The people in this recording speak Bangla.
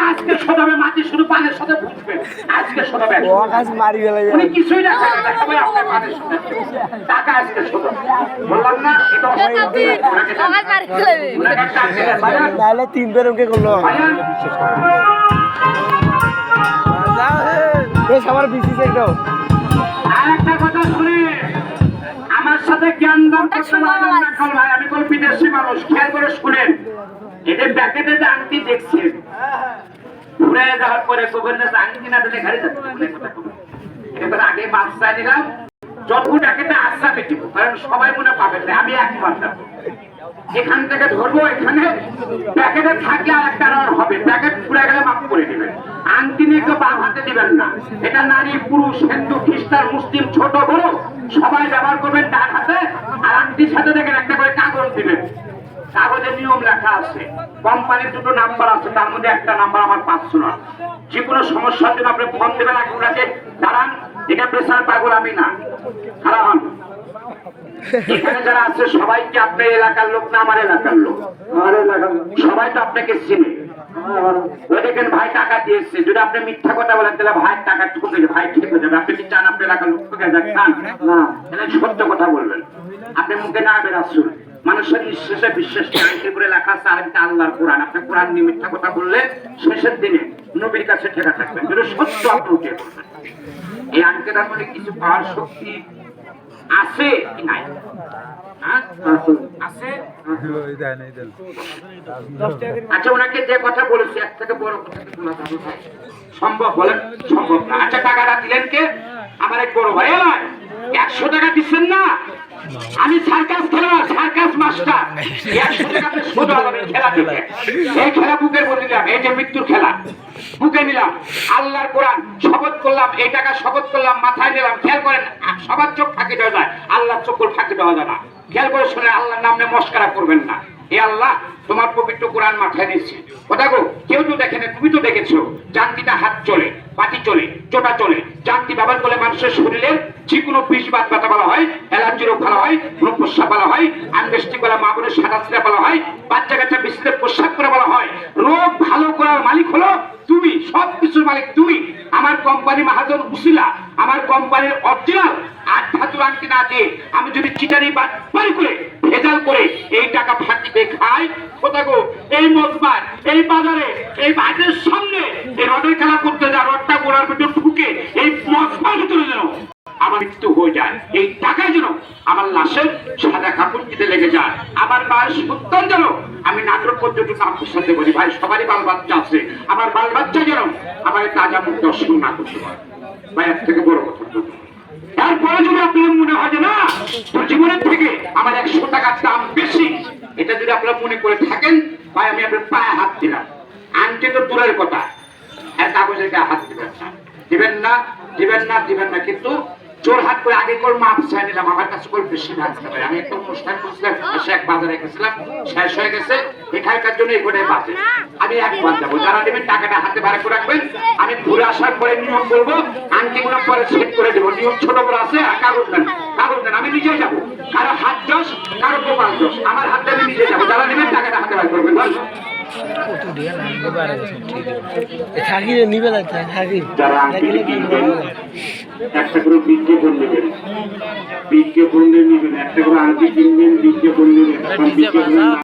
আজকে শোধাবে মাটি শুধু পানের সাথে বুঝবে আজকে শোধাবে কিছুই না টাকা আজকে শোধাবে বললাম না তিন বের করলো সবার বিসিস একদম আর একটা কথা শুনে আমার সাথে জ্ঞান দান করতে পারবেন না কাল ভাই আমি কোন বিদেশি মানুষ খেয়াল করে শুনেন এদের প্যাকেটে যে আংটি দেখছেন ঘুরে যাওয়ার পরে গোবর্ধন আংটি না দিলে ঘরে যাচ্ছে এটা আগে বাচ্চা নিলাম যতটুকু প্যাকেটে আশ্রা পেটিব কারণ সবাই মনে পাবেন না আমি একবার যাবো এখান থেকে ধরবো এখানে প্যাকেটে থাকলে আর একটা হবে প্যাকেট পুড়ে গেলে মাফ করে দিবেন আংটি নিয়ে কেউ বাম হাতে দিবেন না এটা নারী পুরুষ হিন্দু খ্রিস্টান মুসলিম ছোট বড় সবাই ব্যবহার করবেন ডান হাতে আর আংটির সাথে দেখেন একটা করে কাগজ দিবেন কাগজের নিয়ম লেখা আছে কোম্পানির দুটো নাম্বার আছে তার মধ্যে একটা নাম্বার আমার পার্সোনাল যে কোনো সমস্যার জন্য আপনি ফোন দেবেন আপনাকে দাঁড়ান এটা প্রেসার পাগল আমি না খারাপ এখানে যারা আছে সবাইকে আপনার এলাকার লোক না আমার এলাকার লোক সবাই তো আপনাকে চিনে ওই দেখেন ভাই টাকা দিয়েছে যদি আপনি মিথ্যা কথা বলেন তাহলে ভাই টাকা ঠকে যাবে ভাই ঠিক হয়ে যাবে আপনি কি চান আপনার এলাকার লোক ঠকে যাক চান না তাহলে সত্য কথা বলবেন আপনি মুখে না বেরাচ্ছুন মানুষের নিঃশেষে বিশ্বাস করে লেখা আছে আরেকটা আল্লাহর কোরআন আপনি কোরআন নিয়ে মিথ্যা কথা বললে শেষের দিনে নবীর কাছে ঠেকা থাকবেন যদি সত্য আপনি উঠে বলবেন এই আঙ্কেটার মধ্যে কিছু পাওয়ার শক্তি আছে কি নাই আচ্ছা ওনাকে যে কথা বলেছি এক থেকে বড় কথা সম্ভব বলেন সম্ভব না আচ্ছা টাকাটা দিলেন কে আমার এক বড় ভাই 100 টাকা দিচ্ছেন না আমি সার্কাস খেলোয়াড় সার্কাস মাস্টার 100 টাকাতে সোজা হবে খেলা থেকে এই খেলা বুকের বলে দিলাম এই যে মৃত্যুর খেলা বুকে নিলাম আল্লাহর কোরআন শপথ করলাম এই টাকা শপথ করলাম মাথায় নিলাম খেয়াল করেন সবার চোখ ফাঁকি দেওয়া যায় আল্লাহর চোখ ফাঁকি দেওয়া যায় না খেয়াল করে শুনে আল্লাহর নামে মস্করা করবেন না এ আল্লাহ তোমার পবিত্র কোরআন মাথায় নিচ্ছি কথা গো কেউ তো দেখে না তুমি তো দেখেছো জানতিটা হাত চলে পাটি চলে চোটা চলে জানতি ব্যবহার করলে মানুষের শরীরে যে কোনো বিষ বাত ব্যথা বলা হয় অ্যালার্জি রোগ ভালো হয় প্রস্রাব বলা হয় আনবেষ্টিক বলা মা বোনের সাদা সিরা বলা হয় বাচ্চা কাচ্চা বিস্তারে প্রস্রাব করে বলা হয় রোগ ভালো করার মালিক হলো তুমি সব কিছুর মালিক তুমি আমার কোম্পানি মাহাজন উসিলা আমার কোম্পানির অরিজিনাল আর ধাতু আংটি না দিয়ে আমি যদি চিটারি বাড়ি করে ভেজাল করে এই টাকা ফাঁকিতে খাই কোথা গো এই মজবার এই বাজারে এই বাজারের সামনে এই রডের খেলা করতে যা রডটা গোড়ার ভিতরে ঢুকে এই মজবার ভিতরে যেন আমার মৃত্যু হয়ে যায় এই টাকায় যেন আমার লাশের সাদা কাপড় দিতে লেগে যায় আমার মায়ের সন্তান যেন আমি নাটক পর্যন্ত আপনার সাথে বলি ভাই সবারই বাল বাচ্চা আছে আমার বাল বাচ্চা যেন আমার তাজা মুখ দর্শন না করতে পারে ভাই এর থেকে বড় কথা তারপরে যদি আপনার মনে হয় যে না তোর জীবনের থেকে আমার 100 টাকার দাম বেশি এটা যদি আপনারা মনে করে থাকেন ভাই আমি আপনার পায়ে হাত দিলাম আনতে তো দূরের কথা আর কাগজের গায়ে হাত দিবেন না দিবেন না দিবেন না কিন্তু জোর হাত করে আগে করে মাপ চাই নিলাম আমার কাছে করে বেশি ভাগতে পারে আমি একটা অনুষ্ঠান করছিলাম এক বাজারে গেছিলাম শেষ হয়ে গেছে এখানকার জন্য এই করে বাজে আমি একবার যাবো যারা নেবেন টাকাটা হাতে ভাড়া করে রাখবেন আমি ঘুরে আসার পরে নিয়ম করবো আংটিগুলো পরে সেট করে দেবো নিয়ম ছোট বড় আছে আর কাগজ দেন আমি নিজেই যাবো কারো হাত যশ কারো গোপাল যশ আমার হাতে আমি নিজে যাবো যারা নেবেন টাকাটা হাতে ভাড়া করবেন একটা করে বিজ্ঞাপন নেবেন একটা করে আংটি কিনবেন বিজ্ঞাপন নেবেন